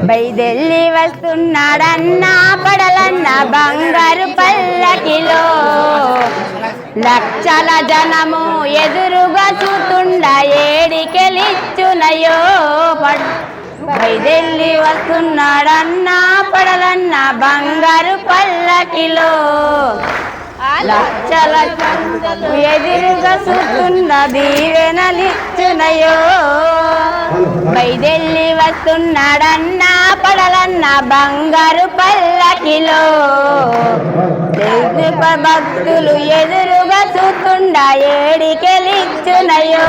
బయదెల్లి వస్తున్నాడన్నా పడలన్న బంగారు పల్లకిలో లక్షల జనము ఎదురుగా చూతుండ ఏడికెలిచ్చునయో బయదెల్లి వస్తున్నాడన్నా పడలన్న బంగారు పల్లకిలో లక్షల ఎదురుగా చూస్తున్న దీవెనలిచ్చునయో బయదెల్లి వస్తున్నాడన్నా పడలన్న బంగారు పల్లకిలో భక్తులు ఎదురుగా చూస్తుండ ఏడికెలిచ్చునయో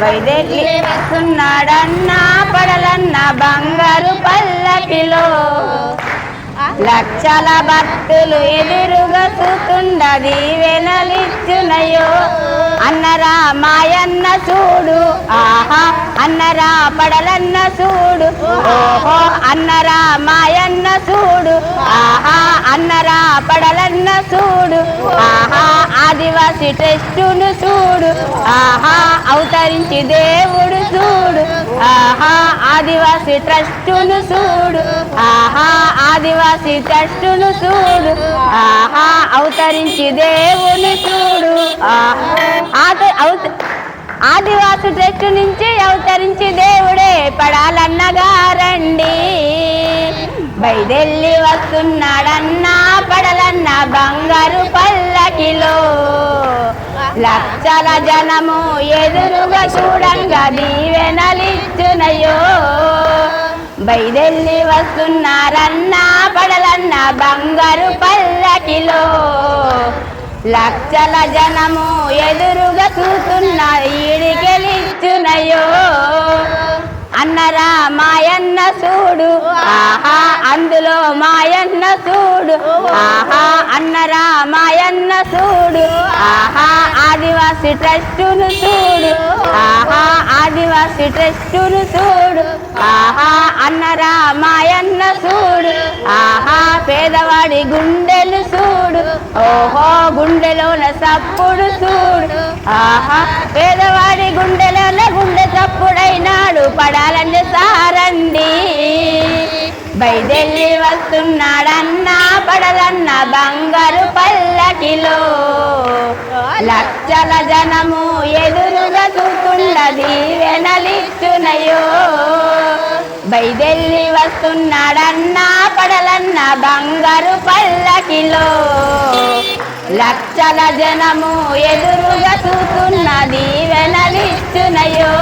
బయదెల్లి వస్తున్నాడన్నా పడలన్న బంగారు పల్లకిలో లక్షల భక్తులు ఎదురుగా చూస్తుండ దీవెనలిచ్చునయో అన్నరా మాయన్న చూడు ఆహా అన్నరా పడలన్న చూడు ఓహో అన్నరా మాయన్న చూడు ఆహా అన్నరా పడలన్న చూడు ఆహా ఆదివాసి ట్రస్టును చూడు ఆహా అవతరించి దేవుడు చూడు ఆహా ఆదివాసి ట్రస్టును చూడు ఆహా ఆదివాసి ట్రస్టును చూడు ఆహా అవతరించి దేవుని చూడు ఆదివాసి ట్రస్ట్ నుంచి అవతరించి దేవుడే పడాలన్నగారండి బయదెల్లి వస్తున్నాడన్నా పడలన్న బంగారు పల్లకిలో లక్షల జనము ఎదురుగా చూడంగా దీవెనలిచ్చునయో బయదెల్లి వస్తున్నారన్నా పడలన్న బంగారు పల్లకిలో లక్షల జనము ఎదురుగా చూస్తున్న ఈడికెలిచ్చునయో అన్నరా మాయన్న చూడు ఆహా అందులో మాయన్న చూడు ఆహా అన్నరా మాయన్న చూడు ఆహా ఆదివాసి ట్రస్టును చూడు ఆహా ఆదివాసి ట్రస్టును చూడు ఆహా అన్నరా మాయన్న చూడు ఆహా పేదవాడి గుండెలు చూడు ఓహో గుండెలోన సప్పుడు చూడు ఆహా పేదవాడి గుండెలోన గుండె చప్పుడైనాడు పడాలని సారండి బయదెల్లి వస్తున్నాడన్నా పడలన్న బంగారు పల్లకిలో లక్షల జనము ఎదురుగా చూస్తుండ దీవెనలిచ్చునయో బయదెల్లి వస్తున్నాడన్నా పడలన్న బంగారు పల్లకిలో లక్షల జనము ఎదురుగా చూస్తున్న దీవెనలిచ్చునయో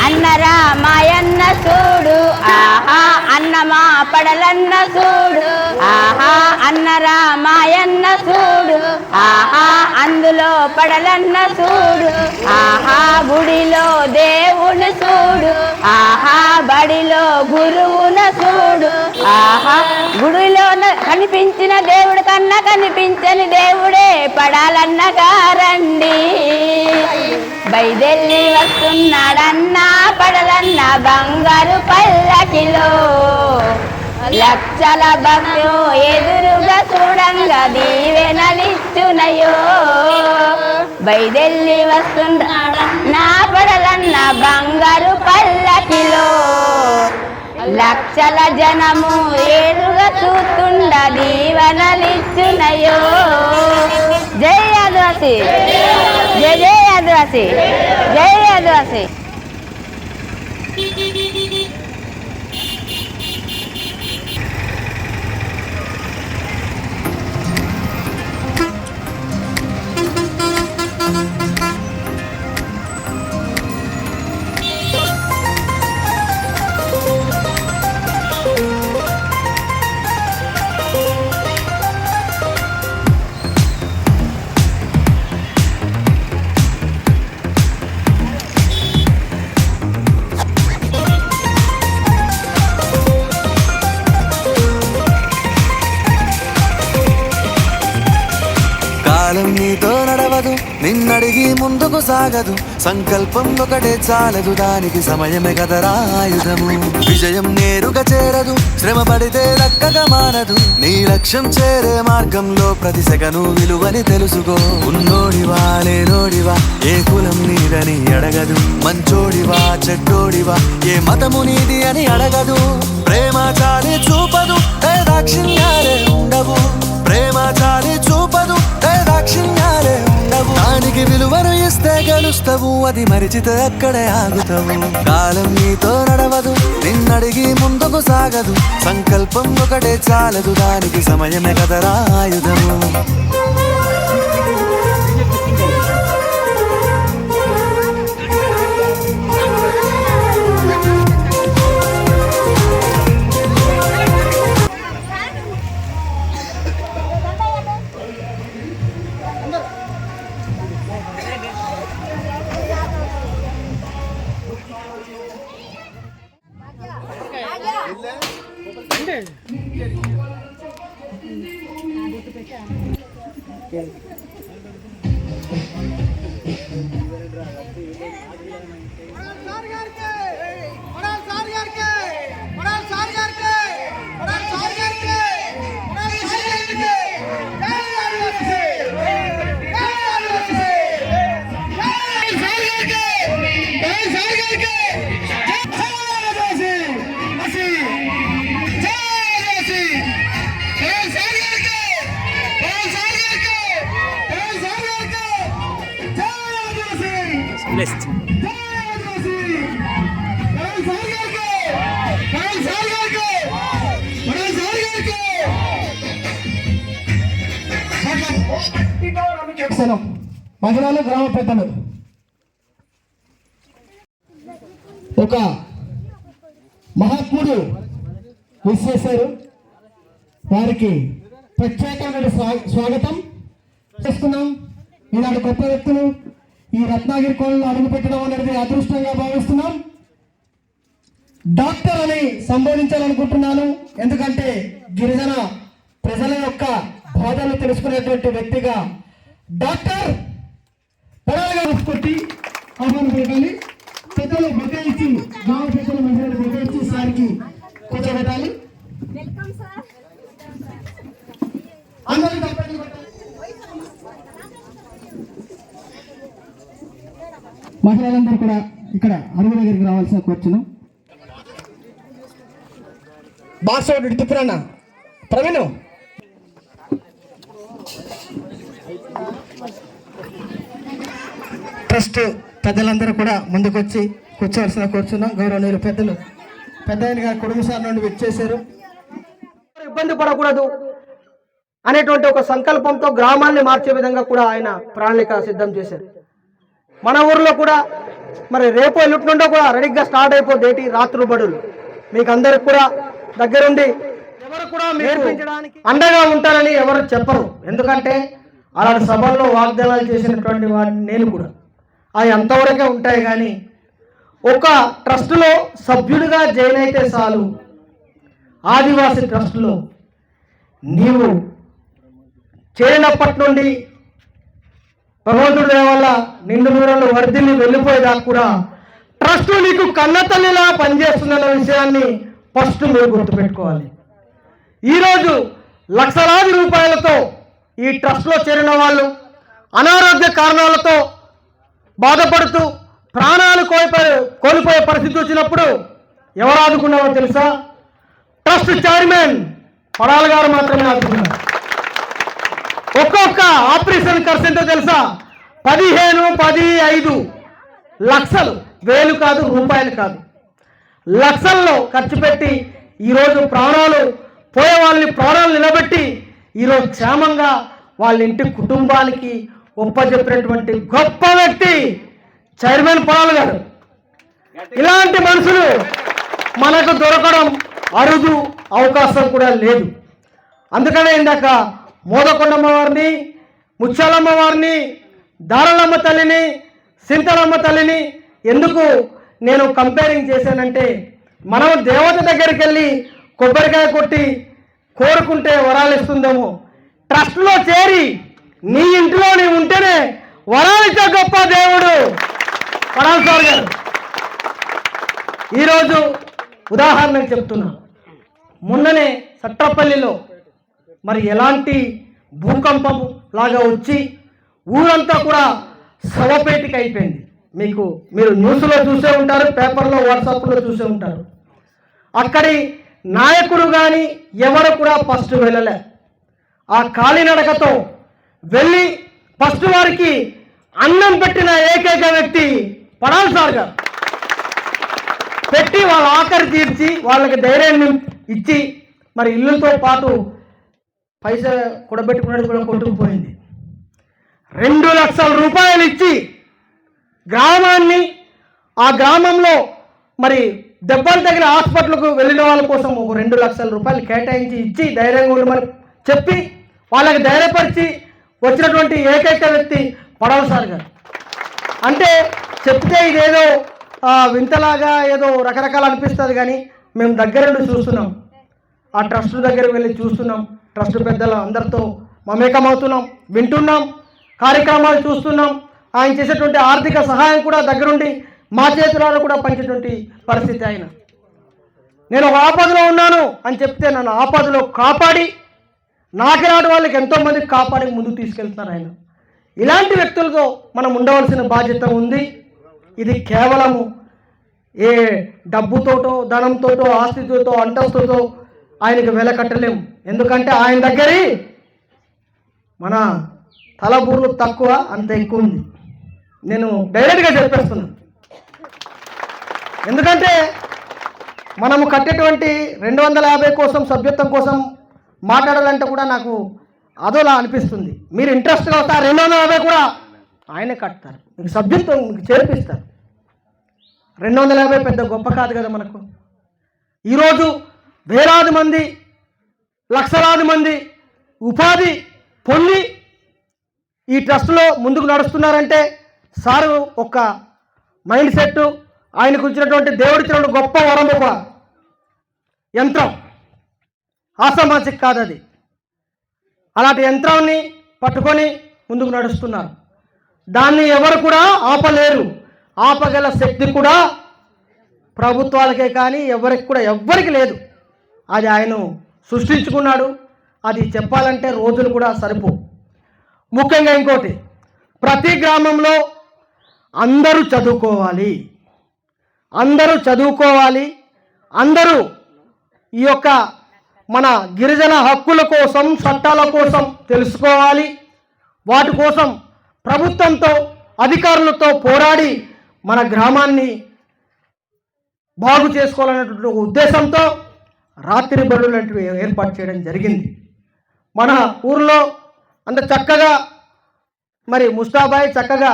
అన్నరా మాయన్న చూడు ఆహా అన్నమా పడలన్న చూడు ఆహా అన్నరా మాయన్న చూడు ఆహా అందులో పడలన్న చూడు ఆహా గుడిలో దేవుని చూడు ఆహా బడిలో గురువున చూడు ఆహా గుడిలో కనిపించిన దేవుడు కన్నా కనిపించని దేవుడే పడాలన్నగారండి బయదెల్లి వస్తున్నాడన్నా పడలన్న బంగారు పల్లకిలో లక్షల భక్తులు ఎదురుగా చూడంగా దీవెనలిచ్చునయో బయదెల్లి వస్తున్నాడన్నా పడలన్న బంగారు పల్లకిలో లక్షల జనము ఎదురుగా చూస్తుండ దీవెనలిచ్చునయో జై ఆదివాసి జై జై ఆదివాసి జై ఆదివాసి నిన్నడిగి ముందుకు సాగదు, సంకల్పం ఒకటే చాలదు, దానికి సమయమే కదరా ఆయుధము. విజయం నేరుగా చేరదు, శ్రమ పడితే దక్కగా మారదు. నీ లక్ష్యం చేరే మార్గంలో ప్రతి సెకను విలువని తెలుసుకో. ఉన్నోడివా లేనోడివా ఏ కులం నీదని అడగదు, మంచోడివా చెడ్డోడివా ఏ మతము నీది అని అడగదు. ప్రేమ చాలి చూపదు, దాక్షిణ్యాలే ఉండవు. ప్రేమ చాలి చూపదు, దాక్షిణ్యాలే ఉండవు. దానికి విలువను ఇస్తే గెలుస్తావు, అది మరిచితే అక్కడే ఆగుతావు. కాలం నీతో నడవదు, నిన్నడిగి ముందుకు సాగదు, సంకల్పం ఒకటే చాలదు, దానికి సమయమే కదరా ఆయుధము. మహిళలు గ్రామ పెద్దలు ఒక మహాత్ముడు విశ్వేశారు, వారికి ప్రత్యేకమైన స్వాగతం చేసుకున్నాం. ఈనాడు గొప్ప వ్యక్తులు ఈ రత్నాగిరి కోణంలో అడుగు పెట్టడం అనేది అదృష్టంగా భావిస్తున్నాం. డాక్టర్ అని సంబోధించాలనుకుంటున్నాను, ఎందుకంటే గిరిజన ప్రజల యొక్క బాధలు తెలుసుకునేటువంటి వ్యక్తిగా డాక్టర్ పడాలిగా కొట్టి ఆహ్వానం పెట్టాలి. పెద్దలు బొకేయించి, గ్రామ పెద్దలు మహిళలు బొకేయించి సార్కి కూర్చోబెట్టాలి. అందరికీ మహిళలందరూ కూడా ఇక్కడ అడుగు దగ్గరికి రావాల్సిన కూర్చున్నాం. బాసోడు తిప్పురన్న ప్రవీణ్ ట్రస్ట్ పెద్దలందరూ కూడా ముందుకొచ్చి కూర్చోవలసిన కూర్చున్నాం. గౌరవనీయులు పెద్దలు పెద్ద కుటుంబ సార్ నుండి వచ్చేసారు. ఇబ్బంది పడకూడదు అనేటువంటి ఒక సంకల్పంతో గ్రామాన్ని మార్చే విధంగా కూడా ఆయన ప్రణాళిక సిద్ధం చేశారు. మన ఊర్లో కూడా మరి రేపు ఎల్లుండి నుండో కూడా రెడీగా స్టార్ట్ అయిపోద్ది రాత్రులు బడులు. మీకు అందరికి కూడా దగ్గరుండి ఎవరు కూడా నేర్పించడానికి అండగా ఉంటారని ఎవరు చెప్పరు, ఎందుకంటే అలాంటి సభల్లో వాగ్దానాలు చేసినటువంటి వాడిని నేను కూడా అవి అంతవరకే ఉంటాయి. కానీ ఒక ట్రస్టులో సభ్యుడిగా జాయిన్ అయితే చాలు. ఆదివాసీ ట్రస్టులో నీవు చేరినప్పటి నుండి భగవంతుడి దయ వల్ల నిండు నూరలు వర్ధిల్లి వెళ్ళిపోయేదాకా కూడా ట్రస్ట్ నీకు కన్నతల్లిలా పనిచేస్తుందన్న విషయాన్ని ఫస్ట్ మీరు గుర్తుపెట్టుకోవాలి. ఈరోజు లక్షలాది రూపాయలతో ఈ ట్రస్ట్లో చేరిన వాళ్ళు అనారోగ్య కారణాలతో బాధపడుతూ ప్రాణాలు కోల్పోయే పరిస్థితి వచ్చినప్పుడు ఎవరు ఆదుకున్నారో తెలుసా? ట్రస్ట్ చైర్మన్ పడాల గారు మాత్రమే ఆదుకున్నారు. ఒక్కొక్క ఆపరేషన్ ఖర్చు ఎంతో తెలుసా? 15 లక్షలు, వేలు కాదు, రూపాయలు కాదు, లక్షల్లో ఖర్చు పెట్టి ఈరోజు ప్రాణాలు పోయే వాళ్ళని ప్రాణాలు నిలబెట్టి ఈరోజు క్షేమంగా వాళ్ళ ఇంటి కుటుంబానికి ఒప్పజెప్పినటువంటి గొప్ప వ్యక్తి చైర్మన్ పడాల గారు. ఇలాంటి మనుషులు మనకు దొరకడం అరుదు, అవకాశం కూడా లేదు. అందుకనే ఇందాక మోదకొండమ్మ వారిని, ముత్యాలమ్మ వారిని, దారాలమ్మ తల్లిని, సింతలమ్మ తల్లిని ఎందుకు నేను కంపేరింగ్ చేశానంటే, మనం దేవత దగ్గరికి వెళ్ళి కొబ్బరికాయ కొట్టి కోరుకుంటే వరాలు ఇస్తుందేమో, ట్రస్ట్లో చేరి నీ ఇంట్లో నీవు ఉంటేనే వరాలిచ్చే గొప్ప దేవుడు పడాల్ సార్ గారు. ఈరోజు ఉదాహరణకు చెప్తున్నా, మొన్ననే సట్రపల్లిలో మరి ఎలాంటి భూకంపం లాగా వచ్చి ఊరంతా కూడా శవపేటిక అయిపోయింది. మీరు న్యూస్లో చూసే ఉంటారు, పేపర్లో వాట్సాప్లో చూసే ఉంటారు. అక్కడి నాయకుడు కానీ ఎవరు కూడా ఫస్ట్ వెళ్ళలే. ఆ కాలినడకతో వెళ్ళి ఫస్ట్ వారికి అన్నం పెట్టిన ఏకైక వ్యక్తి పడాల్ సార్ గారు. పెట్టి వాళ్ళ ఆఖరి తీర్చి వాళ్ళకి ధైర్యాన్ని ఇచ్చి మరి ఇల్లుతో పాటు పైసా కూడబెట్టుకున్నది కూడా కొట్టుకుపోయింది. 2 లక్షల రూపాయలు ఇచ్చి గ్రామాన్ని, ఆ గ్రామంలో మరి దెబ్బలు తగిన హాస్పిటల్కు వెళ్ళిన వాళ్ళ కోసం ఒక 2 లక్షల రూపాయలు కేటాయించి ఇచ్చి ధైర్యంగా ఉండమని చెప్పి వాళ్ళకి ధైర్యపరిచి వచ్చినటువంటి ఏకైక వ్యక్తి పడాల్ సార్ గారు. అంటే చెప్తే ఇదేదో వింతలాగా ఏదో రకరకాలు అనిపిస్తుంది, కానీ మేము దగ్గరుండి చూస్తున్నాం. ఆ ట్రస్ట్ దగ్గరికి వెళ్ళి చూస్తున్నాం, ట్రస్ట్ పెద్దల అందరితో మమేకమవుతున్నాం, వింటున్నాం, కార్యక్రమాలు చూస్తున్నాం. ఆయన చేసేటువంటి ఆర్థిక సహాయం కూడా దగ్గరుండి మా చేతులలో కూడా పంచేటువంటి పరిస్థితి. ఆయన నేను ఒక ఆపదలో ఉన్నాను అని చెప్తే నన్ను ఆపదలో కాపాడి నాకిరాని వాళ్ళకి ఎంతోమందికి కాపాడి ముందుకు తీసుకెళ్తున్నారు ఆయన. ఇలాంటి వ్యక్తులతో మనం ఉండవలసిన బాధ్యత ఉంది. ఇది కేవలము ఏ డబ్బుతోటో ధనంతోటో ఆస్తితోటో అంతస్తుతో ఆయనకు వెల కట్టలేము. ఎందుకంటే ఆయన దగ్గర మన తలబూర్లు తక్కువ, అంత ఎక్కువ ఉంది. నేను డైరెక్ట్గా చెప్పేస్తున్నాను. ఎందుకంటే మనము కట్టేటువంటి 250 కోసం, సభ్యత్వం కోసం మాట్లాడాలంటే కూడా నాకు అదోలా అనిపిస్తుంది. మీరు ఇంట్రెస్ట్గా వస్తారు, 250 కూడా ఆయనే కడతారు, మీకు సభ్యత్వం మీకు చేర్పిస్తారు. 250 పెద్ద గొప్ప కాదు కదా మనకు. ఈరోజు వేలాది మంది, లక్షలాది మంది ఉపాధి పొంది ఈ ట్రస్ట్లో ముందుకు నడుస్తున్నారంటే సారు ఒక మైండ్ సెట్, ఆయనకు ఇచ్చినటువంటి దేవుడిచ్చినటువంటి గొప్ప వరం, ఒక యంత్రం, ఆసామాజిక్ కాదు అది. అలాంటి యంత్రాన్ని పట్టుకొని ముందుకు నడుస్తున్నారు. దాన్ని ఎవరు కూడా ఆపలేరు. ఆపగల శక్తి కూడా ప్రభుత్వాలకే కానీ ఎవ్వరికి లేదు. అది ఆయన సృష్టించుకున్నాడు. అది చెప్పాలంటే రోజులు కూడా సరిపో. ముఖ్యంగా ఇంకోటి, ప్రతి గ్రామంలో అందరూ చదువుకోవాలి, అందరూ ఈ యొక్క మన గిరిజన హక్కుల కోసం, చట్టాల కోసం తెలుసుకోవాలి. వాటి కోసం ప్రభుత్వంతో, అధికారులతో పోరాడి మన గ్రామాన్ని బాగు చేసుకోవాలనేటువంటి ఉద్దేశంతో రాత్రి బడులు లాంటివి ఏర్పాటు చేయడం జరిగింది. మన ఊరిలో అంత చక్కగా మరి ముస్తాబాయి చక్కగా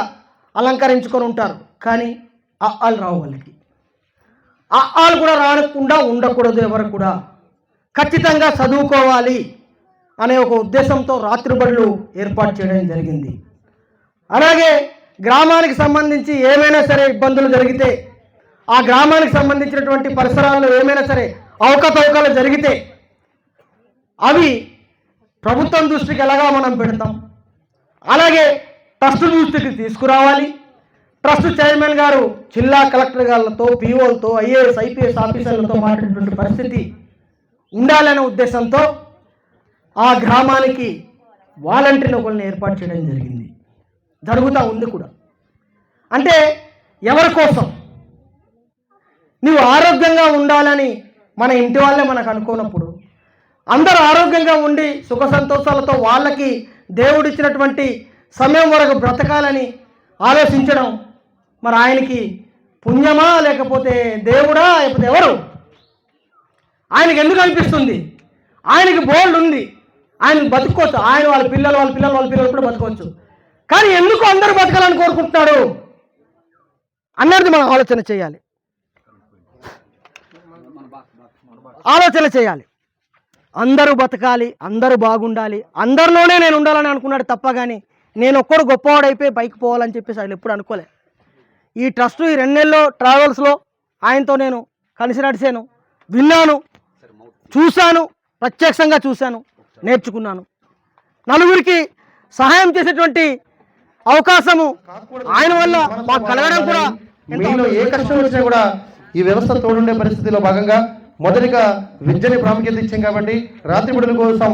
అలంకరించుకొని ఉంటారు, కానీ ఆలు రావు వాళ్ళకి. ఆలు కూడా రాకుండా ఉండకూడదు. ఎవరు కూడా ఖచ్చితంగా చదువుకోవాలి అనే ఒక ఉద్దేశంతో రాత్రి బడులు ఏర్పాటు చేయడం జరిగింది. అలాగే గ్రామానికి సంబంధించి ఏమైనా సరే ఇబ్బందులు జరిగితే, ఆ గ్రామానికి సంబంధించినటువంటి పరిసరాల్లో ఏమైనా సరే అవకతవకలు జరిగితే అవి ప్రభుత్వం దృష్టికి ఎలాగా మనం పెడతాం, అలాగే ట్రస్ట్ దృష్టికి తీసుకురావాలి. ట్రస్ట్ చైర్మన్ గారు జిల్లా కలెక్టర్ గారితో, పిఓలతో, ఐఏఎస్ ఐపీఎస్ ఆఫీసర్లతో మాట్లాడేటువంటి పరిస్థితి ఉండాలనే ఉద్దేశంతో ఆ గ్రామానికి వాలంటీర్లు ఒకరిని ఏర్పాటు చేయడం జరిగింది. జరుగుతూ ఉంది కూడా. అంటే ఎవరి కోసం? నువ్వు ఆరోగ్యంగా ఉండాలని మన ఇంటి వాళ్ళే మనకు అనుకున్నప్పుడు, అందరూ ఆరోగ్యంగా ఉండి సుఖ సంతోషాలతో వాళ్ళకి దేవుడిచ్చినటువంటి సమయం వరకు బ్రతకాలని ఆలోచించడం మరి ఆయనకి పుణ్యమా లేకపోతే దేవుడా లేకపోతే ఎవరు? ఆయనకి ఎందుకు అనిపిస్తుంది? ఆయనకి బోల్డ్ ఉంది, ఆయన బతుకోవచ్చు, ఆయన వాళ్ళ పిల్లలు కూడా బతుకోవచ్చు. కానీ ఎందుకు అందరూ బతకాలని కోరుకుంటున్నాడు అన్నది మనం ఆలోచన చేయాలి. అందరూ బతకాలి, అందరూ బాగుండాలి, అందరిలోనే నేను ఉండాలని అనుకున్నాడు తప్ప కానీ నేను ఒక్కడు గొప్పవాడైపోయి పైకి పోవాలని చెప్పేసి ఆయన ఎప్పుడు అనుకోలే. ఈ ట్రస్ట్ ఈ 2 నెలల్లో ట్రావెల్స్లో ఆయనతో నేను కలిసి నడిచాను, విన్నాను, చూశాను, ప్రత్యక్షంగా చూశాను, నేర్చుకున్నాను. నలుగురికి సహాయం చేసేటువంటి అవకాశము ఆయన వల్ల మాకు కలగడం కూడా మీలో ఏ కష్టం వచ్చినా కూడా ఈ వ్యవస్థ తోడుండే పరిస్థితిలో భాగంగా మొదటిగా విద్యని ప్రాముఖ్యత ఇచ్చాం కాబట్టి రాత్రి బడుల కోసం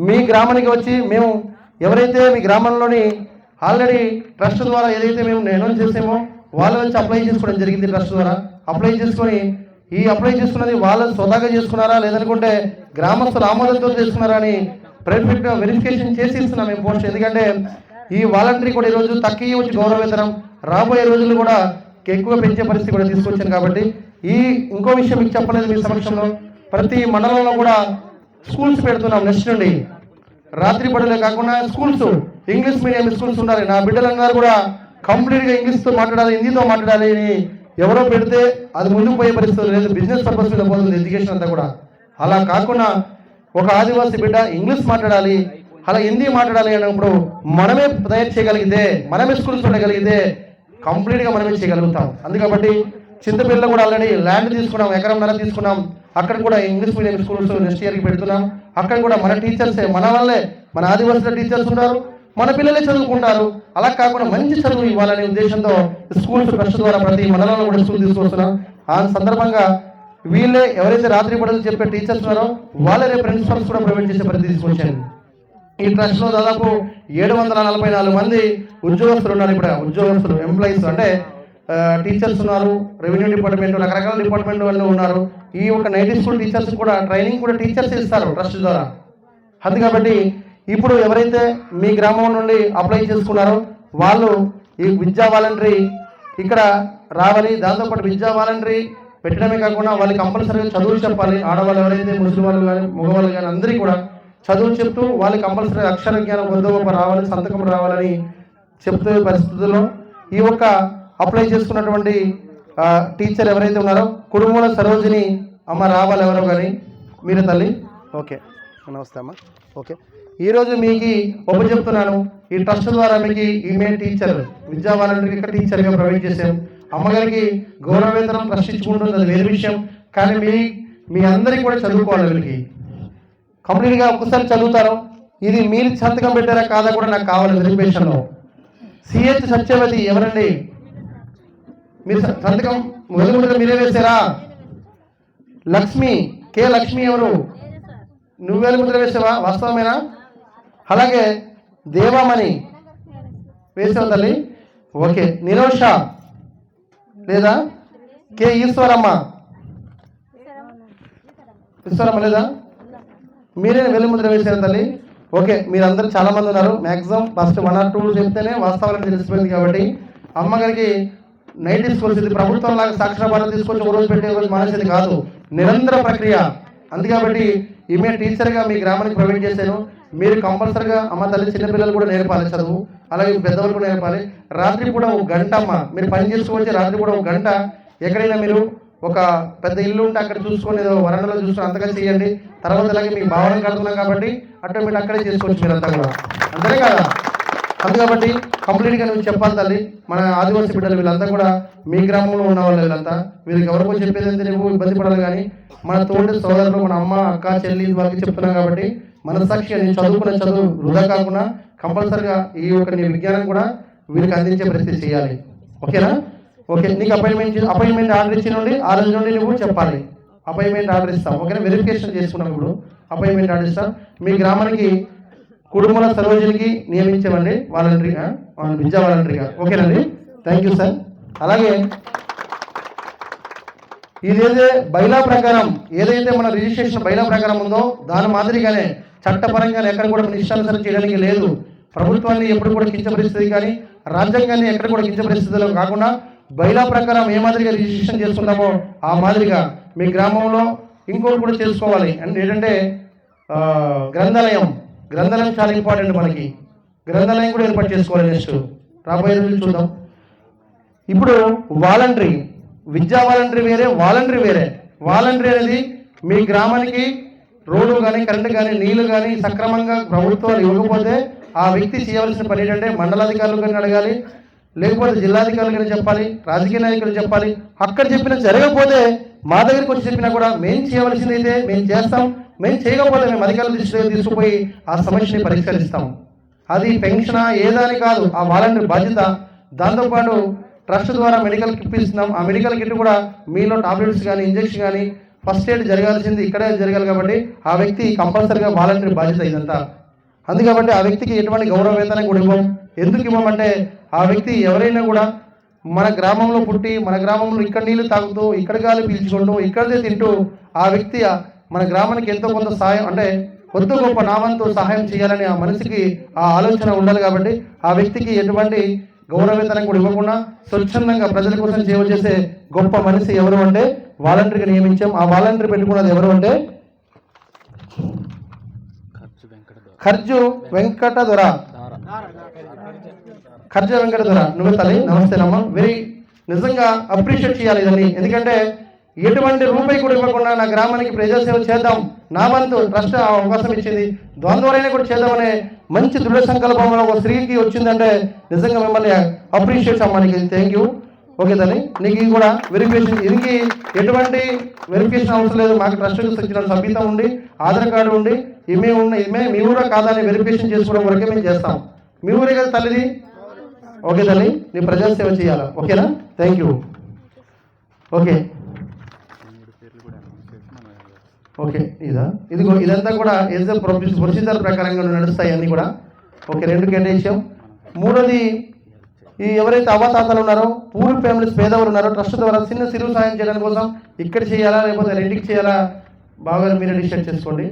మీ గ్రామానికి వచ్చి మేము ఎవరైతే మీ గ్రామంలోని ఆల్రెడీ ట్రస్ట్ ద్వారా ఏదైతే మేము అనౌన్స్ చేసామో వాళ్ళ వచ్చి అప్లై చేసుకోవడం జరిగింది. ట్రస్ట్ ద్వారా అప్లై చేసుకొని ఈ అప్లై చేసుకున్నది వాళ్ళు స్వతహాగా చేసుకున్నారా లేదనుకుంటే గ్రామస్తుల ఆమోదంతో చేసుకున్నారా అని పర్ఫెక్ట్గా వెరిఫికేషన్ చేసి ఇస్తున్నాం మేము పోస్ట్. ఎందుకంటే ఈ వాలంటరీ కూడా ఈరోజు తక్కువ వచ్చి గౌరవ వేతనం రాబోయే రోజులు కూడా ఎక్కువ పెంచే పరిస్థితి కూడా తీసుకొచ్చాను. కాబట్టి ఇంకో విషయం మీకు చెప్పలేదు మీ సమక్షంలో, ప్రతి మండలంలో కూడా స్కూల్స్ పెడుతున్నాం. నెక్స్ట్ నుండి రాత్రి బడులే కాకుండా స్కూల్స్ ఇంగ్లీష్ మీడియం స్కూల్స్ ఉండాలి. నా బిడ్డలందరూ కూడా కంప్లీట్గా ఇంగ్లీష్తో మాట్లాడాలి, హిందీతో మాట్లాడాలి అని ఎవరో పెడితే అది ముందుకు పోయే పరిస్థితి లేదు. బిజినెస్ పర్పస్ మీద పోతుంది ఎడ్యుకేషన్ అంతా కూడా. అలా కాకుండా ఒక ఆదివాసీ బిడ్డ ఇంగ్లీష్ మాట్లాడాలి, అలా హిందీ మాట్లాడాలి అన్నప్పుడు మనమే తయారు చేయగలిగితే, మనమే స్కూల్స్ ఉండగలిగితే కంప్లీట్గా మనమే చేయగలుగుతాం. అందుకబట్టి చింతపల్లిలో కూడా ఆల్రెడీ ల్యాండ్ తీసుకున్నాం, ఎకరంన్నర తీసుకున్నాం. అక్కడ కూడా ఇంగ్లీష్ మీడియం స్కూల్స్ నెక్స్ట్ ఇయర్కి పెడుతున్నాం. అక్కడ కూడా మన టీచర్సే, మన వల్లే మన ఆదివాసుల టీచర్స్ ఉన్నారు, మన పిల్లలే చదువుకుంటారు. అలా కాకుండా మంచి చదువు ఇవ్వాలనే ఉద్దేశంతో స్కూల్స్ ట్రస్ట్ ద్వారా ప్రతి మండలంలో కూడా స్కూల్ తీసుకొస్తున్నాం. ఆ సందర్భంగా వీళ్ళే ఎవరైతే రాత్రి బడులు చెప్పే టీచర్స్ ఉన్నారో వాళ్ళే ప్రిన్సిపల్స్ కూడా ప్రొవైడ్ చేసే పరిస్థితి తీసుకొచ్చాను. ఈ ట్రస్ట్లో దాదాపు 744 మంది ఉద్యోగస్తులు ఉన్నారు. ఇప్పుడు ఉద్యోగస్తులు ఎంప్లాయీస్ అంటే టీచర్స్ ఉన్నారు, రెవెన్యూ డిపార్ట్మెంట్, రకరకాల డిపార్ట్మెంట్ వాళ్ళు ఉన్నారు. ఈ ఒక నైట్ స్కూల్ టీచర్స్ కూడా ట్రైనింగ్ కూడా టీచర్స్ ఇస్తారు ట్రస్ట్ ద్వారా. అది కాబట్టి ఇప్పుడు ఎవరైతే మీ గ్రామం నుండి అప్లై చేసుకున్నారో వాళ్ళు ఈ విద్యా వాలంటరీ ఇక్కడ రావాలి. దాంతోపాటు విద్యా వాలంటరీ పెట్టడమే కాకుండా వాళ్ళకి కంపల్సరీగా చదువులు చెప్పాలి. ఆడవాళ్ళు ఎవరైతే ముస్లిం వాళ్ళు కానీ మగవాళ్ళు కానీ అందరికీ కూడా చదువు చెప్తూ వాళ్ళకి కంపల్సరీ అక్షర జ్ఞానం వద్దొక రావాలి, సంతకం రావాలని చెప్తే పరిస్థితుల్లో ఈ ఒక్క అప్లై చేసుకున్నటువంటి టీచర్ ఎవరైతే ఉన్నారో కుడుమూల సరోజిని అమ్మ రావాలి ఎవరో కానీ మీరే తల్లి. ఓకే, నమస్తే అమ్మ. ఓకే, ఈరోజు మీకు చెప్తున్నాను, ఈ ట్రస్ట్ ద్వారా మీకు ఈమెయిల్ టీచర్ విద్యా వాలంటరీ ఇక్కడ టీచర్గా ప్రొవైడ్ చేశాం. అమ్మగారికి గౌరవ వేతనం ట్రస్ట్ ఇచ్చుకుంటుంది, అది వేరే విషయం. కానీ మీ అందరికీ కూడా చదువుకోవాలి. వీళ్ళకి కంప్లీట్గా ఒక్కసారి చదువుతారు. ఇది మీరు సంతకం పెట్టారా కాదా కూడా నాకు కావాలి వెరిఫికేషన్లో. సిహెచ్ సత్యవతి ఎవరండి? మీరు సంతకం మొదలు మీరే వేసారా? లక్ష్మి కే లక్ష్మి ఎవరు? నువ్వేలు ముద్ర వేసావా? వాస్తవమేనా? అలాగే దేవామణి వేసావు తల్లి. ఓకే, నిరోష లేదా? కే ఈశ్వరమ్మ లేదా? మీరే వెలుముద్ర వేసారు తల్లి. ఓకే, మీరందరూ చాలా మంది ఉన్నారు. మ్యాక్సిమం ఫస్ట్ 1 or 2 చెప్తేనే వాస్తవాలను తెలిసిపోయింది. కాబట్టి అమ్మగారికి నైట్ స్కూల్స్ ఇది ప్రభుత్వం లాగా సాక్షర భారత్ తీసుకొచ్చి ఒక రోజు పెట్టే రోజు మానేసేది కాదు, నిరంతర ప్రక్రియ. అందుకబట్టి ఈమె టీచర్గా మీ గ్రామానికి ప్రొవైడ్ చేశాను. మీరు కంపల్సరీగా అమ్మ తల్లి చిన్నపిల్లలు కూడా నేర్పాలి చదువు, అలాగే పెద్దవాళ్ళు కూడా నేర్పాలి. రాత్రి కూడా 1 గంట అమ్మ మీరు పని చేసుకోవచ్చు. రాత్రి కూడా 1 గంట ఎక్కడైనా మీరు ఒక పెద్ద ఇల్లు ఉంటే అక్కడ చూసుకొని ఏదో వరండలో చూసుకొని అంతగా చేయండి. తర్వాత అలాగే మీకు భావన కడుతున్నాం కాబట్టి ఆటోమేటిక్ అక్కడే చేసుకోవచ్చు మీరంతా కూడా, అంతే కదా? అందుకబట్టి కంప్లీట్గా నువ్వు చెప్పాలి తల్లి. మన ఆదివాసీ బిడ్డలు వీళ్ళంతా కూడా మీ గ్రామంలో ఉన్న వాళ్ళు వీళ్ళంతా, వీళ్ళకి ఎవరికో చెప్పేది అంటే నువ్వు ఇబ్బంది పడాలి. కానీ మన తోటి సోదరులు, మన అమ్మ అక్క చెల్లి వాళ్ళకి చెప్తున్నాం కాబట్టి మనసాక్షిగా నేను చదువుకున్న చదువు వృధా కాకుండా కంపల్సరిగా ఈ యొక్క నీ విజ్ఞానం కూడా వీరికి అందించే పరిస్థితి చేయాలి. ఓకేనా? ఓకే, నీకు అపాయింట్మెంట్ ఆర్డర్ ఇచ్చి నుండి ఆ రోజు నుండి నువ్వు చెప్పాలి. అపాయింట్మెంట్ ఆర్డర్ ఇస్తాం. ఓకేనా? వెరిఫికేషన్ చేసుకున్నప్పుడు అపాయింట్మెంట్ ఆర్డర్ ఇస్తాం. మీ గ్రామానికి కుడుమూల సరోజినికి నియమించమండి వాలంటరీగా, విద్యా వాలంటరీగా. ఓకేనండి, థ్యాంక్ యూ సార్. అలాగే ఇదేదే బైలా ప్రకారం ఏదైతే మన రిజిస్ట్రేషన్ బైలా ప్రకారం ఉందో దాని మాదిరిగానే చట్టపరంగానే ఎక్కడ కూడా ఇష్టానుసారం చేయడానికి లేదు. ప్రభుత్వాన్ని ఎప్పుడు కూడా కించపరిస్థితి కానీ రాజ్యాంగాన్ని ఎక్కడ కూడా కించపరిస్థితిలో కాకుండా బైలా ప్రకారం ఏ మాదిరిగా రిజిస్ట్రేషన్ చేసుకుంటామో ఆ మాదిరిగా మీ గ్రామంలో ఇంకోటి కూడా చేసుకోవాలి. అంటే ఏంటంటే గ్రంథాలయం చాలా ఇంపార్టెంట్ మనకి. గ్రంథాలయం కూడా ఏర్పాటు చేసుకోవాలి. నెక్స్ట్ రాబోయే రోజులు చూద్దాం. ఇప్పుడు వాలంటరీ, విద్యా వాలంటరీ వేరే, వాలంటరీ వేరే. వాలంటరీ అనేది మీ గ్రామానికి రోడ్డు కానీ కరెంటు కానీ నీళ్లు కానీ సక్రమంగా ప్రభుత్వాలు ఇవ్వకపోతే ఆ వ్యక్తి చేయవలసిన పని ఏంటంటే మండలాధికారులు కానీ అడగాలి, లేకపోతే జిల్లాధికారులు కానీ చెప్పాలి, రాజకీయ నాయకులు చెప్పాలి. అక్కడ చెప్పిన జరగకపోతే మా దగ్గరికి వచ్చి చెప్పినా కూడా మేము చేయవలసింది అయితే మేము చేస్తాం, మేము చేయకపోతే మేము అధికారుల దృష్టిలో తీసుకుపోయి ఆ సమస్యని పరిష్కరిస్తాం. అది పెన్షనా ఏదని కాదు, ఆ వాలంటీర్ బాధ్యత. దాంతోపాటు ట్రస్ట్ ద్వారా మెడికల్ కిట్ ఇస్తున్నాం. ఆ మెడికల్ కిట్ కూడా మీలో టాబ్లెట్స్ కానీ ఇంజెక్షన్ కానీ ఫస్ట్ ఎయిడ్ జరగాల్సింది ఇక్కడే జరగాలి కాబట్టి ఆ వ్యక్తి కంపల్సరీగా వాలంటీర్ బాధ్యత ఇదంతా. అందుకబట్టి ఆ వ్యక్తికి ఎటువంటి గౌరవ వేతనం కూడా ఇవ్వం. ఎందుకు ఇవ్వమంటే ఆ వ్యక్తి ఎవరైనా కూడా మన గ్రామంలో పుట్టి మన గ్రామంలో ఇక్కడ నీళ్లు తాగుతూ ఇక్కడ గాలి పీల్చుకుంటూ ఇక్కడే తింటూ ఆ వ్యక్తి మన గ్రామానికి ఎంతో కొంత సహాయం అంటే కొద్ది గొప్ప నావంతు సహాయం చేయాలని ఆ మనిషికి ఆ ఆలోచన ఉండాలి. కాబట్టి ఆ వ్యక్తికి ఎటువంటి గౌరవేతనం కూడా ఇవ్వకుండా స్వచ్ఛందంగా ప్రజల కోసం సేవ చేసే గొప్ప మనిషి ఎవరు అంటే వాలంటీర్గా నియమించాం. ఆ వాలంటీర్ పెట్టుకున్నది ఎవరు అంటే ఖర్జు వెంకట దొర. నువ్వు తల్లి నమస్తేనమ్మా. వెరీ నిజంగా అప్రిషియేట్ చేయాలి ఇదని. ఎందుకంటే ఎటువంటి రూపాయి కూడా ఇవ్వకుండా నా గ్రామానికి ప్రజాసేవ చేద్దాం, నా వంతు ట్రస్ట్ అవకాశం ఇచ్చింది, దాని ద్వారానే కూడా చేద్దామనే మంచి దృఢ సంకల్పంలో ఒక స్త్రీకి వచ్చిందంటే నిజంగా మిమ్మల్ని అప్రిషియేట్ అమ్మానికి. Thank you. ఓకే తల్లి, నీకు కూడా వెరిఫికేషన్, దీనికి ఎటువంటి వెరిఫికేషన్ అవసరం లేదు. మాకు ట్రస్ట్ వచ్చిన సభ్యత ఉండి ఆధార్ కార్డు ఉండి ఇమే మీ ఊరా కాదని వెరిఫికేషన్ చేసుకోవడం వరకే మేము చేస్తాం. మీ ఊరే కదా తల్లిది. ఓకే తల్లి, నీ ప్రజాసేవ చేయాలా. ఓకేనా? Thank you. ఓకే ఓకే ఇదిగో ఇదంతా కూడా ఎగ్జామ్ ప్రొసీజర్ ప్రకారంగా నడుస్తాయి అన్నీ కూడా. ఓకే, 2 కేటాయించాం. మూడోది, ఈ ఎవరైతే అవ్వతాతలు ఉన్నారో పూర్ ఫ్యామిలీస్ పేదవారు ఉన్నారో ట్రస్ట్ ద్వారా చిన్న సిరువు సాయం చేయడం కోసం ఇక్కడ చేయాలా లేకపోతే రెండింటికి చేయాలా బాగా మీరు డిసైడ్ చేసుకోండి.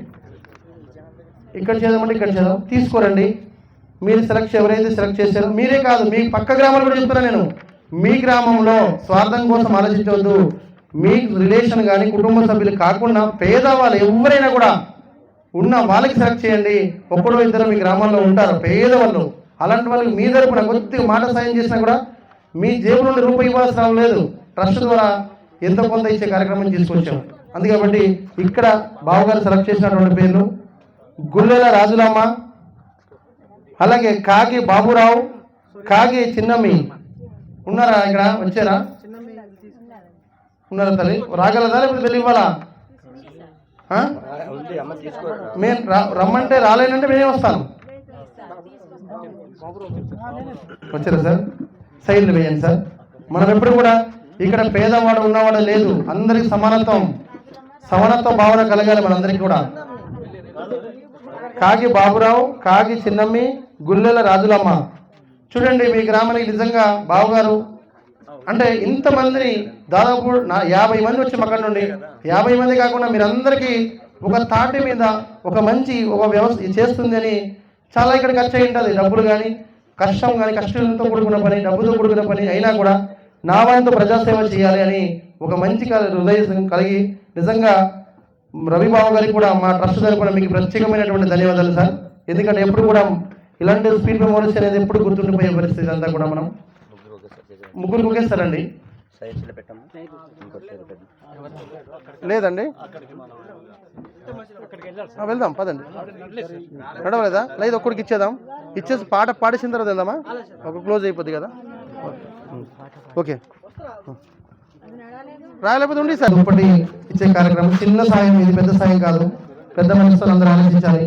ఇక్కడ చేద్దామంటే ఇక్కడ చేద్దాం, తీసుకోరండి. మీరు ఎవరైతే సెలెక్ట్ చేశారో మీరే కాదు, మీ పక్క గ్రామాలు కూడా చెప్తున్నా నేను. మీ గ్రామంలో స్వార్థం కోసం ఆలోచించవద్దు. మీ రిలేషన్ కానీ కుటుంబ సభ్యులు కాకుండా పేదవాళ్ళు ఎవరైనా కూడా ఉన్న వాళ్ళకి సెలెక్ట్ చేయండి. ఒక్కడో ఇద్దరు మీ గ్రామంలో ఉంటారు పేదవాళ్ళు. అలాంటి వాళ్ళకి మీ తరపున కొద్దిగా మాట సాయం చేసినా కూడా మీ జేబు నుండి రూపాయి ఇవ్వాల్సిన లేదు. ట్రస్ట్ ద్వారా ఎంతో కొంత ఇచ్చే కార్యక్రమం తీసుకొచ్చాం. అందుకబట్టి ఇక్కడ బావగారు సెలెక్ట్ చేసినటువంటి పేర్లు గుల్లెల రాజులమ్మ, అలాగే కాకి బాబురావు, కాకి చిన్నమ్మి. ఉన్నారా ఇక్కడ? వచ్చారా? ఉన్నారా తల్లి? రాగలదా లేకపోతే వెళ్ళి ఇవ్వాలా? మేము రమ్మంటే రాలేనంటే మేమే వస్తాను. వచ్చారా సార్? సైడ్లు వేయండి సార్. మనం ఎప్పుడు కూడా ఇక్కడ పేదవాడు ఉన్నవాడు లేదు, అందరికి సమానత్వం భావన కలగాలి మనందరికీ కూడా. కాకి బాబురావు, కాకి చిన్నమ్మి, గుల్లెల రాజులమ్మ. చూడండి, మీ గ్రామానికి నిజంగా బావగారు అంటే ఇంతమందిని దాదాపు 50 మంది వచ్చి అక్కడ నుండి 50 మంది కాకుండా మీరందరికీ ఒక తాటి మీద ఒక మంచి ఒక వ్యవస్థ చేస్తుంది అని చాలా ఇక్కడ ఖర్చు అయి ఉంటుంది. డబ్బులు కానీ కష్టం కానీ కష్టంతో కూడుకున్న పని, డబ్బుతో కూడుకున్న పని అయినా కూడా నా వంతు ప్రజాసేవ చేయాలి అని ఒక మంచి హృదయం కలిగి నిజంగా రవిబాబు గారికి కూడా మా ట్రస్ట్ తరపున మీకు ప్రత్యేకమైనటువంటి ధన్యవాదాలు సార్. ఎందుకంటే ఎప్పుడు కూడా ఇలాంటి స్పీడ్ మెమోరీస్ అనేది ఎప్పుడు గుర్తుండిపోయే పరిస్థితి అంతా కూడా మనం ముగ్గురు ఒకేస్తారండి. లేదండి, వెళ్దాం పదండి. నడవలేదా? లేదు, ఒక్కడికి ఇచ్చేద్దాం. ఇచ్చేసి పాట పాడేసిన తర్వాత వెళ్దామా? ఒక క్లోజ్ అయిపోద్ది కదా. ఓకే, రాయలేకపోతే ఉండి సార్ ఇప్పటి ఇచ్చే కార్యక్రమం చిన్న సాయం, ఇది పెద్ద సాయం కాదు. పెద్ద మనసుతో అందరూ ఆలోచించాలి.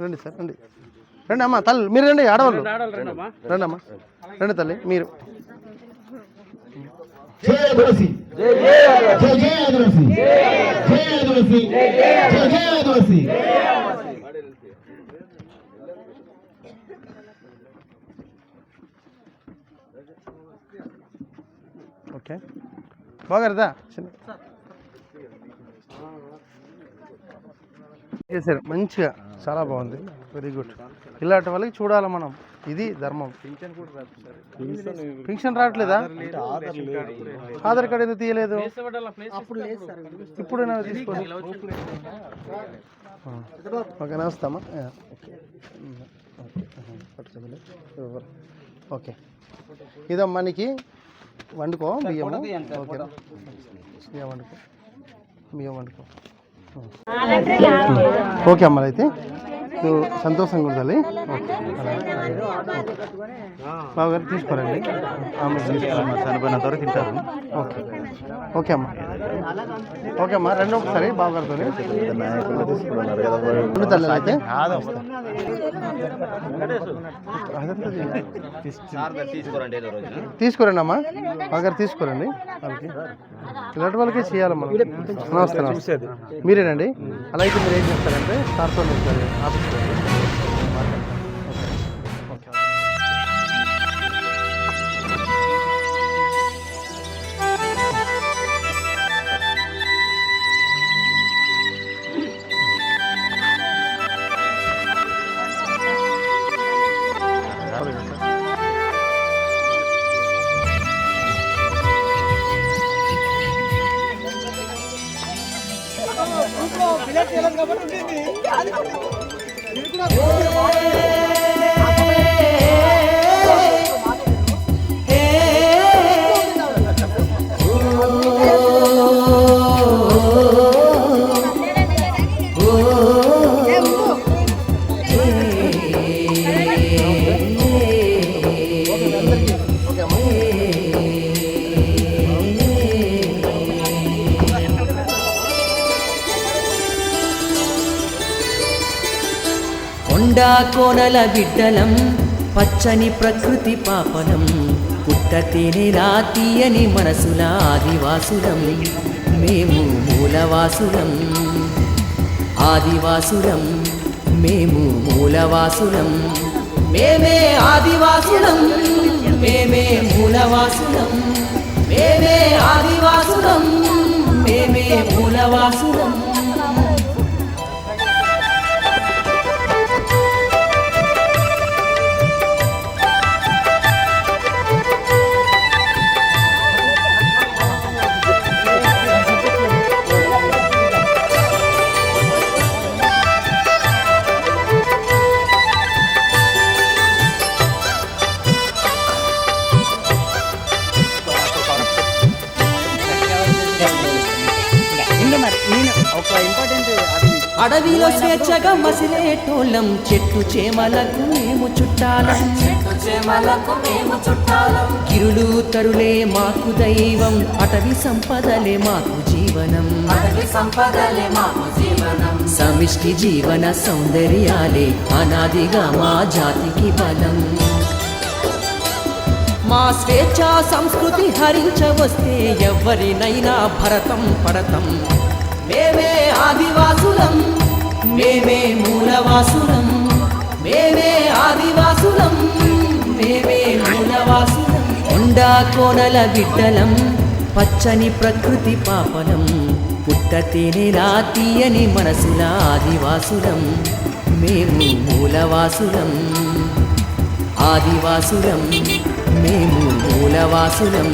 రండి సార్, రండి రండి అమ్మా. తల్లి మీరు రండి, ఆడవాళ్ళు రండి అమ్మా, రండి తల్లి మీరు. ఓకే, బాగారదా చేశారు మంచిగా, చాలా బాగుంది, వెరీ గుడ్. ఇలాంటి వాళ్ళకి చూడాలి మనం, ఇది ధర్మం. పింఛన్ రావట్లేదా? ఆధార్ కార్డు ఎందుకు తీయలేదు? ఇప్పుడు తీసుకోండి. ఓకే, నమస్తేమ్మా. ఓకే, ఇదమ్మా నీకు వండుకో బియ్యము. ఓకేనా, బియ్యం వండుకో, బియ్యం వండుకో. ఓకే అమ్మ, అయితే సంతోషంగా ఉండాలి. బావగారు తీసుకోరండి, చనిపోయినంత వరకు తింటారు. ఓకే ఓకే అమ్మా, ఓకే అమ్మా, రెండు ఒకసారి బావగారితో తీసుకున్నారు కదా రెండు తల్లి అయితే తీసుకురండి అమ్మా, బావగారు తీసుకురండి. వాళ్ళకి ఇలాంటి వాళ్ళకే చేయాలమ్మా. నమస్తే నమస్తే, మీరేనండి. అలా అయితే మీరు ఏం చేస్తారంటే సార్తో ఒకసారి ఆఫీస్కి రండి. కొండా కోనల బిడ్డలం, పచ్చని ప్రకృతి పాపనం, పుట్ట తేనెలా తీయని మనసుల ఆదివాసులం, మేము మూలవాసులం. ఆదివాసులం మేము మూలవాసులం, మేమే ఆదివాసులం, మేమే మూలవాసులం, మేమే ఆదివాసులం, మేమే మూలవాసులం. అడవిలో స్వేచ్ఛగా మసిలేటోళ్ళం, చెట్టు చేమలకు మేము చుట్టాలం, గిరులు తరులే మాకు దైవం, అటవీ సంపదలే మాకు జీవనం, సమిష్టి జీవన సౌందర్యాలే అనాదిగా మా జాతికి బలం. మా స్వేచ్ఛ సంస్కృతి హరించవస్తే ఎవరినైనా భరతం పడతం, మేమే ఆదివాసులం, మేమే మూలవాసులం, మేమే ఆదివాసులం, మేమే మూలవాసులం. కొండా కోనల బిడ్డలం, పచ్చని ప్రకృతి పాపనం, పుట్ట తేనెలా తీయని మనసుల ఆదివాసులం, మేము మూలవాసులం. ఆదివాసులం మేము మూలవాసులం.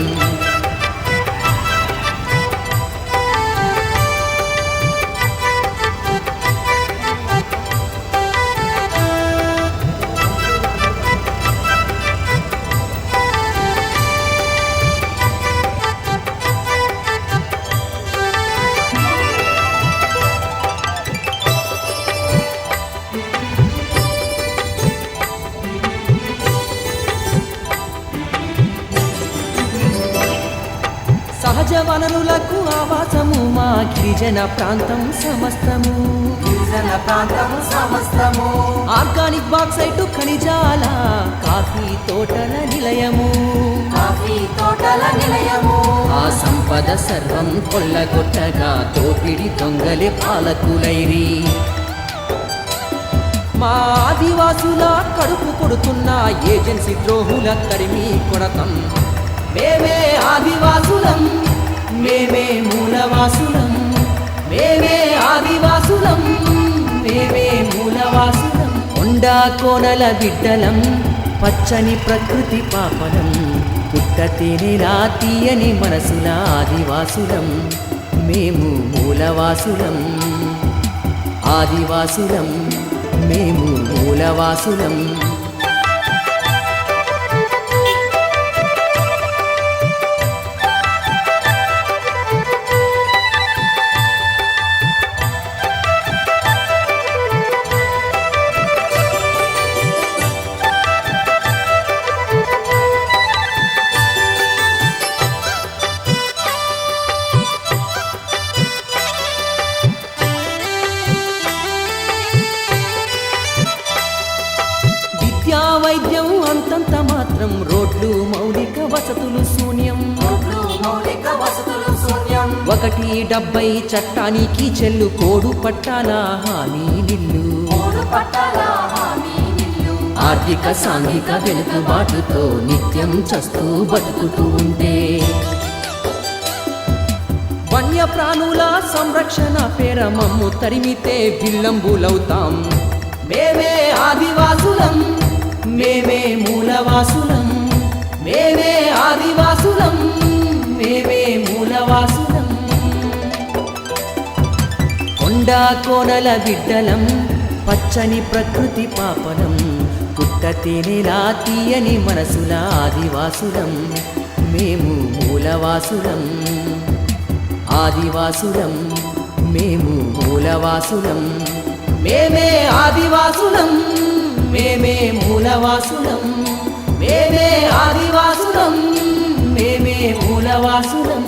సహజ వనరులకు ఆవాసము మా గిరిజన ప్రాంతం సమస్తము, ఆర్గానిక్ బాక్సైట్ ఖనిజాల కాఫీ తోటల నిలయము, ఆ సంపద సర్వం కొల్లగొట్టగా తోపిడి దొంగలే పాలకులైరి. మా ఆదివాసుల కడుపు కొడుతున్న ఏజెన్సీ ద్రోహుల తరిమి కొడతం, మేమే ఆదివాసులం, మేమే మూలవాసులం, మేమే ఆదివాసులం, మేమే మూలవాసులం. కొండా కోనల బిడ్డలం, పచ్చని ప్రకృతి పాపనం, పుట్ట తేనెలా తీయని మనసుల ఆదివాసులం, మేము మూలవాసులం. ఆదివాసులం మేము మూలవాసులం. వైద్యం అంతంత మాత్రం, రోడ్లు మౌలిక వసతులు శూన్యం. 170 చట్టానికి చెల్లు, కోడు పట్టాల హామీ నిల్లు. ఆర్థిక సాంఘిక వెనుకబాటుతో నిత్యం చస్తూ బతుకుతూ ఉంటే, వన్య ప్రాణుల సంరక్షణ పేర మమ్ము తరిమితే విల్లంబులవుతాం. మేమే ఆదివాసులం, మేమే మూలవాసులం, మేమే ఆదివాసులం, మేమే మూలవాసులం. కొండా కోనల బిడ్డలం, పచ్చని ప్రకృతి పాపనం, పుట్ట తేనెలా తీయని మనసుల ఆదివాసులం. మేము మూలవాసులం, ఆదివాసులం, మేము మూలవాసులం. మేమే ఆదివాసులం, మేమే మూలవాసులం, మేమే ఆదివాసులం, మేమే మూలవాసులం.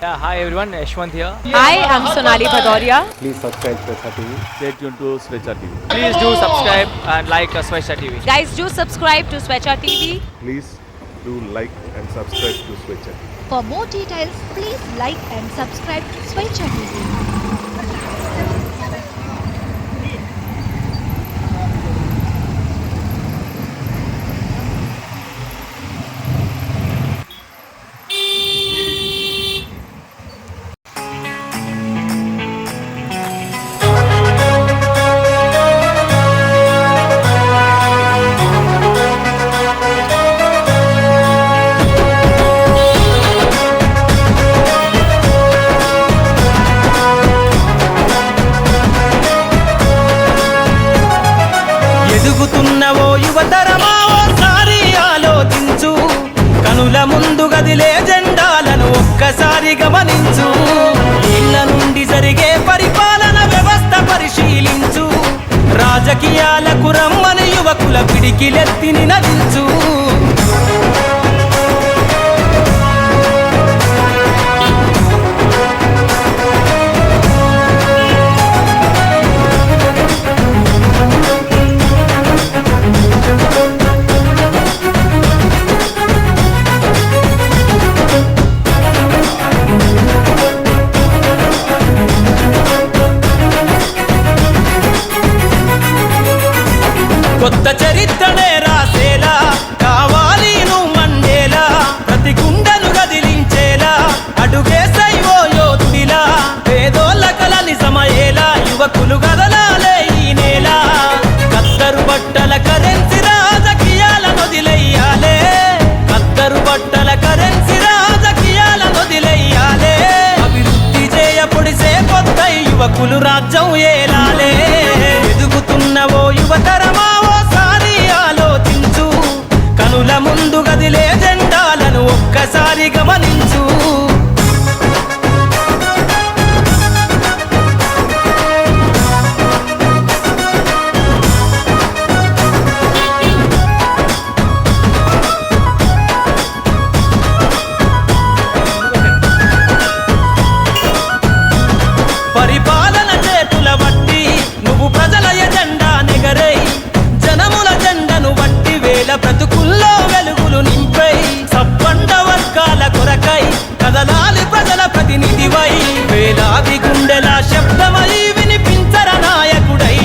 Yeah, hi everyone, Yashwant here. Hi, I'm Sonali Bhadoria. Please subscribe Swechha TV. Stay tuned to Swechha TV. Please do subscribe and like Swechha TV. Guys, do subscribe to Swechha TV. Please do like and subscribe to Swechha TV. For more details, please like and subscribe to Swechha TV. ఎదుగుతున్నవో యువతరమా ఓసారి ఆలోచించు, కనుల ముందు గదిలే జెండాలను ఒక్కసారి గమనించు. ఇళ్ళ నుండి జరిగే పరిపాలన వ్యవస్థ పరిశీలించు, రాజకీయాలకు రమ్మని యువకుల పిడికిలెత్తి నినదించు. కొత్త చరిత్రనే రాసేలా కావాలి నువ్వు మండేలా, ప్రతి గుండెను గదిలించేలా అడుగేసై ఓ యోధుడిలా. పేదోళ్ళ కలలి సమయేలా యువకులు గదలాలే ఈ నేల. కత్తరు బట్టల కరెన్సీ రాజకీయాల నొదిలెయ్యాలే, కత్తరు బట్టల కరెన్సీ రాజకీయాల నొదిలెయ్యాలే. అభివృద్ధి చేయ పొడిసే కొత్త యువకులు రాజ్యం ఏలాలే. ఎదుగుతున్నవో యువతరమా ఓసారి ఆలోచించు, కనుల ముందు గదిలే జెండాలను ఒక్కసారి గమనించు. పరిపాలన చేతుల బట్టి నువ్వు ప్రజల ఎజెండా నెగరై, జనముల జెండను బట్టి వేల బ్రతుకుల్లో వెలుగులు నింపై. సబ్బండ వర్గాల కొరకై కదలాలి ప్రజల ప్రతినిధివై, వేలాది గుండెల శబ్దమై వినిపించర నాయకుడై.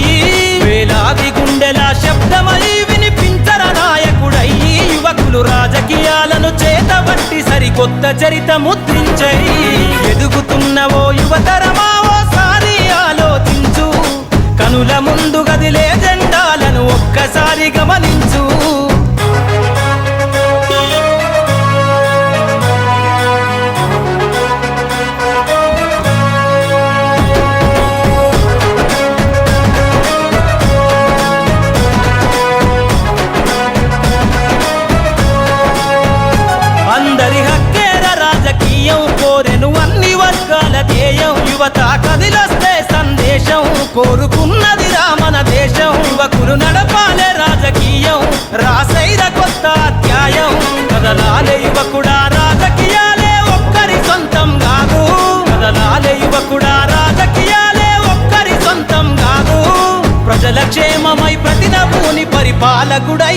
వేలాది గుండెల శబ్దమై వినిపించర నాయకుడై. యువకులు రాజకీయాలను చేతబట్టి సరికొత్త చరిత ముద్రించై. ఎదుగుతున్నవో యువతరమా ఓసారి ఆలోచించు, కనుల ముందు గదిలే జెండాలను ఒక్కసారి గమనించు. కదలాలే యువకుడా రాజకీయాలే ఒక్కరి సొంతం కాదు కదలాలే యువకుడా రాజకీయాలే ఒక్కరి సొంతం కాదు ప్రజల క్షేమమై ప్రతి నభూని పరిపాలకుడై